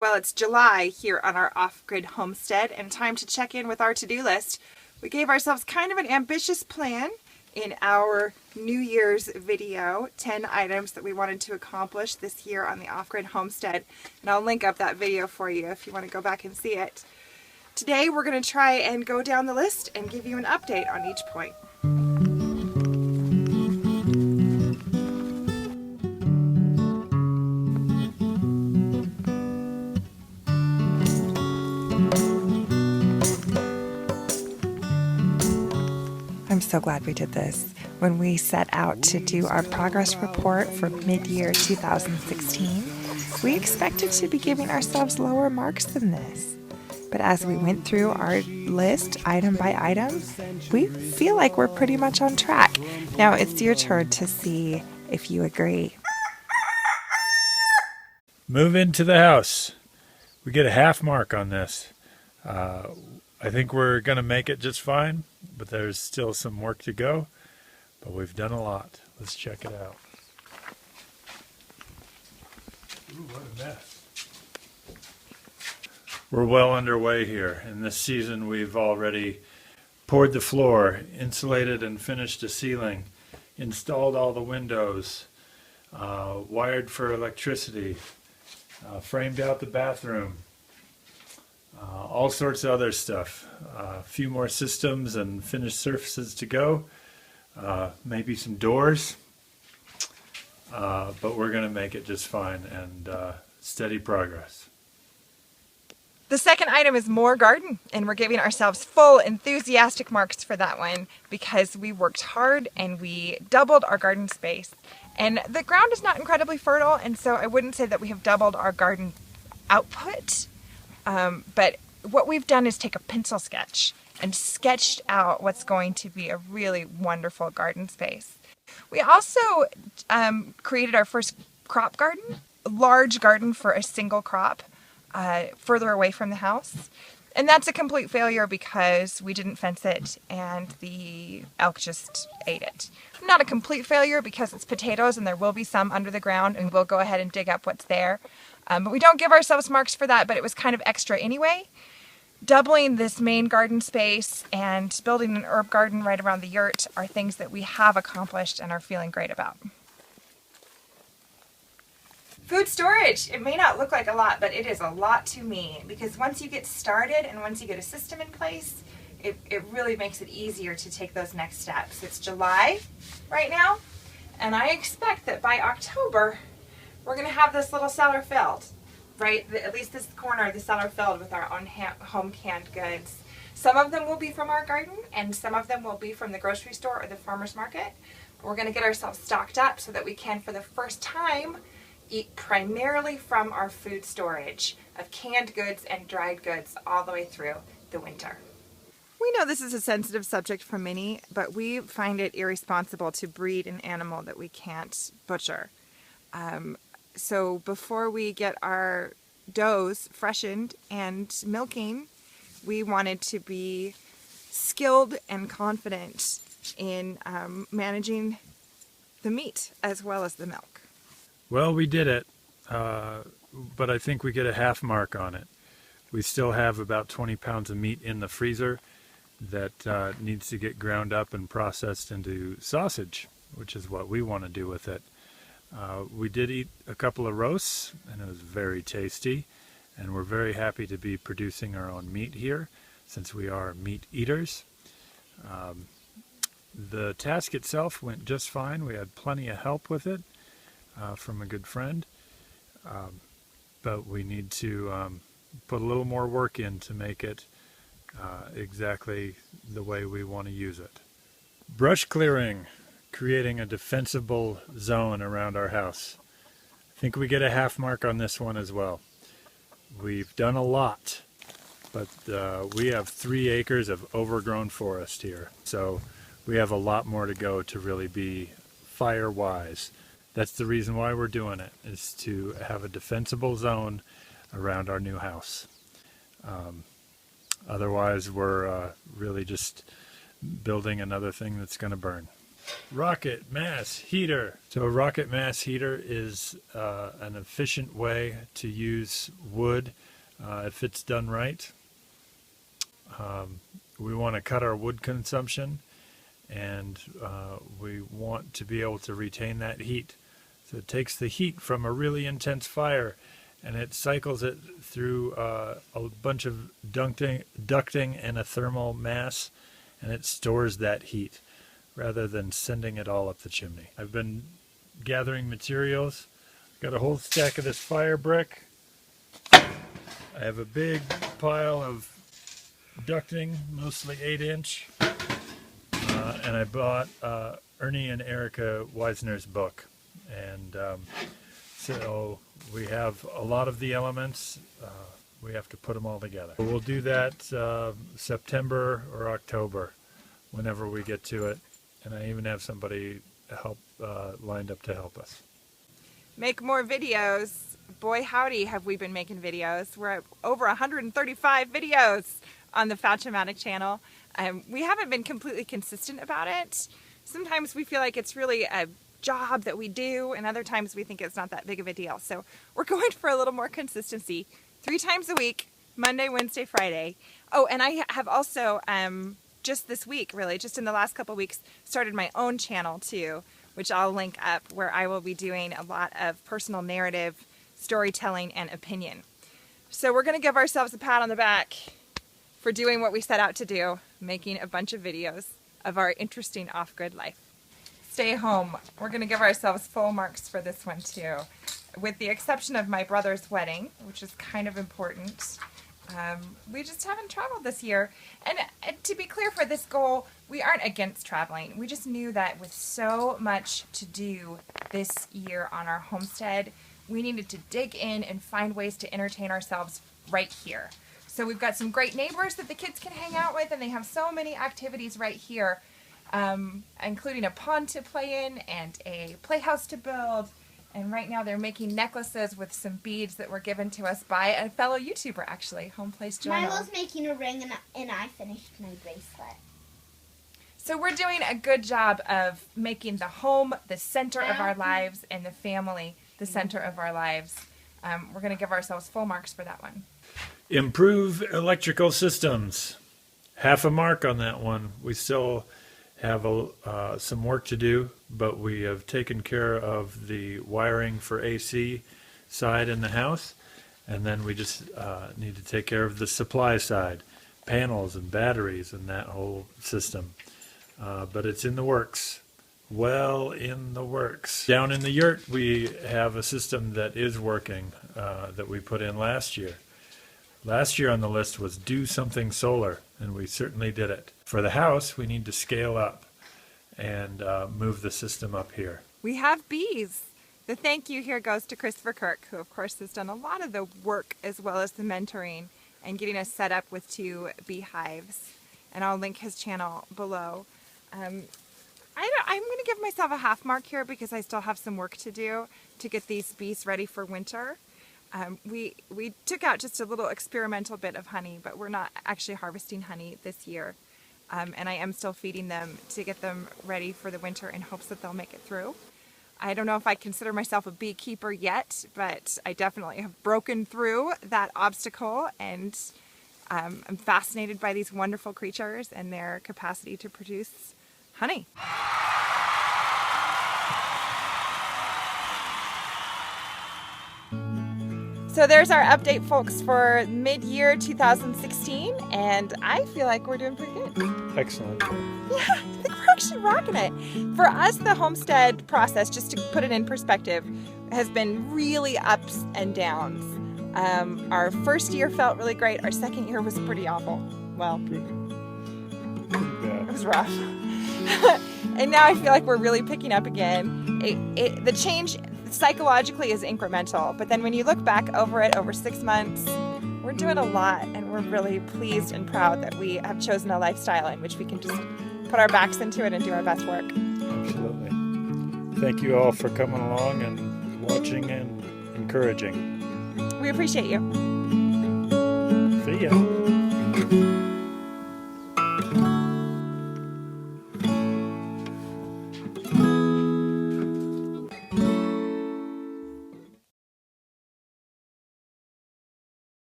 Well, it's July here on our off-grid homestead and time to check in with our to-do list. We gave ourselves kind of an ambitious plan in our New Year's video, 10 items that we wanted to accomplish this year on the off-grid homestead. And I'll link up that video for you if you want to go back and see it. Today we're going to try and go down the list and give you an update on each point. I'm so glad we did this. When we set out to do our progress report for mid-year 2016, we expected to be giving ourselves lower marks than this. But as we went through our list item by item, we feel like we're pretty much on track. Now it's your turn to see if you agree. Move into the house. We get a half mark on this. I think we're going to make it just fine, but there's still some work to go. But we've done a lot. Let's check it out. Ooh, what a mess. We're well underway here. In this season, we've already poured the floor, insulated and finished the ceiling, installed all the windows, wired for electricity, framed out the bathroom. All sorts of other stuff. A few more systems and finished surfaces to go. Maybe some doors. But we're going to make it just fine and steady progress. The second item is more garden, and we're giving ourselves full enthusiastic marks for that one because we worked hard and we doubled our garden space. And the ground is not incredibly fertile, and so I wouldn't say that we have doubled our garden output. But what we've done is take a pencil sketch and sketched out what's going to be a really wonderful garden space. We also created our first crop garden, a large garden for a single crop further away from the house. And that's a complete failure because we didn't fence it and the elk just ate it. Not a complete failure because it's potatoes and there will be some under the ground and we'll go ahead and dig up what's there. But we don't give ourselves marks for that, but it was kind of extra anyway. Doubling this main garden space and building an herb garden right around the yurt are things that we have accomplished and are feeling great about. Food storage. It may not look like a lot, but it is a lot to me because once you get started and once you get a system in place, it really makes it easier to take those next steps. It's July right now, and I expect that by October, we're going to have this little cellar filled, right? At least this corner of the cellar filled with our own home canned goods. Some of them will be from our garden and some of them will be from the grocery store or the farmer's market. We're going to get ourselves stocked up so that we can, for the first time, eat primarily from our food storage of canned goods and dried goods all the way through the winter. We know this is a sensitive subject for many, but we find it irresponsible to breed an animal that we can't butcher. So before we get our does freshened and milking, we wanted to be skilled and confident in managing the meat as well as the milk. Well, we did it, but I think we get a half mark on it. We still have about 20 pounds of meat in the freezer that needs to get ground up and processed into sausage, which is what we want to do with it. We did eat a couple of roasts, and it was very tasty, and we're very happy to be producing our own meat here, since we are meat eaters. The task itself went just fine. We had plenty of help with it from a good friend, but we need to put a little more work in to make it exactly the way we want to use it. Brush clearing. Creating a defensible zone around our house. I think we get a half mark on this one as well. We've done a lot, but we have 3 acres of overgrown forest here, so we have a lot more to go to really be fire wise. That's the reason why we're doing it, is to have a defensible zone around our new house. Otherwise we're really just building another thing that's going to burn. rocket mass heater. So a rocket mass heater is an efficient way to use wood if it's done right. We want to cut our wood consumption, and we want to be able to retain that heat. So it takes the heat from a really intense fire and it cycles it through a bunch of ducting and a thermal mass, and it stores that heat rather than sending it all up the chimney. I've been gathering materials. Got a whole stack of this fire brick. I have a big pile of ducting, mostly 8-inch, and I bought Ernie and Erica Weisner's book, and so we have a lot of the elements. We have to put them all together. We'll do that September or October, whenever we get to it, and I even have somebody lined up to help us. Make more videos. Boy howdy have we been making videos. We're at over 135 videos on the Fatchamatic channel. We haven't been completely consistent about it. Sometimes we feel like it's really a job that we do, and other times we think it's not that big of a deal. So we're going for a little more consistency. 3 times a week, Monday, Wednesday, Friday. Oh, and I have also, just this week, really, just in the last couple weeks, started my own channel too, which I'll link up, where I will be doing a lot of personal narrative, storytelling, and opinion. So we're going to give ourselves a pat on the back for doing what we set out to do, making a bunch of videos of our interesting off-grid life. Stay home. We're going to give ourselves full marks for this one too, with the exception of my brother's wedding, which is kind of important. We just haven't traveled this year. And to be clear, for this goal, we aren't against traveling. We just knew that with so much to do this year on our homestead, we needed to dig in and find ways to entertain ourselves right here. So we've got some great neighbors that the kids can hang out with, and they have so many activities right here, including a pond to play in and a playhouse to build. And right now they're making necklaces with some beads that were given to us by a fellow YouTuber, actually, Homeplace Journal. Milo's making a ring, and I finished my bracelet. So we're doing a good job of making the home the center of our lives, and the family the center of our lives. We're going to give ourselves full marks for that one. Improve electrical systems. Half a mark on that one. We still have some work to do, but we have taken care of the wiring for AC side in the house, and then we just need to take care of the supply side, panels and batteries and that whole system. But it's in the works. Well in the works. Down in the yurt, we have a system that is working that we put in last year. Last year on the list was do something solar, and we certainly did it. For the house, we need to scale up and move the system up here. We have bees. The thank you here goes to Christopher Kirk, who of course has done a lot of the work as well as the mentoring and getting us set up with 2 beehives. And I'll link his channel below. I'm going to give myself a half mark here because I still have some work to do to get these bees ready for winter. We took out just a little experimental bit of honey, but we're not actually harvesting honey this year. And I am still feeding them to get them ready for the winter in hopes that they'll make it through. I don't know if I consider myself a beekeeper yet, but I definitely have broken through that obstacle, and I'm fascinated by these wonderful creatures and their capacity to produce honey. So there's our update, folks, for mid-year 2016, and I feel like we're doing pretty good. Excellent. Yeah, I think we're actually rocking it. For us, the homestead process, just to put it in perspective, has been really ups and downs. Our first year felt really great. Our second year was pretty awful. Well, Pretty bad. it was rough. And now I feel like we're really picking up again. The change psychologically is incremental, but then when you look back over it over 6 months, we're doing a lot, and we're really pleased and proud that we have chosen a lifestyle in which we can just put our backs into it and do our best work. Absolutely. Thank you all for coming along and watching and encouraging. We appreciate you. See ya.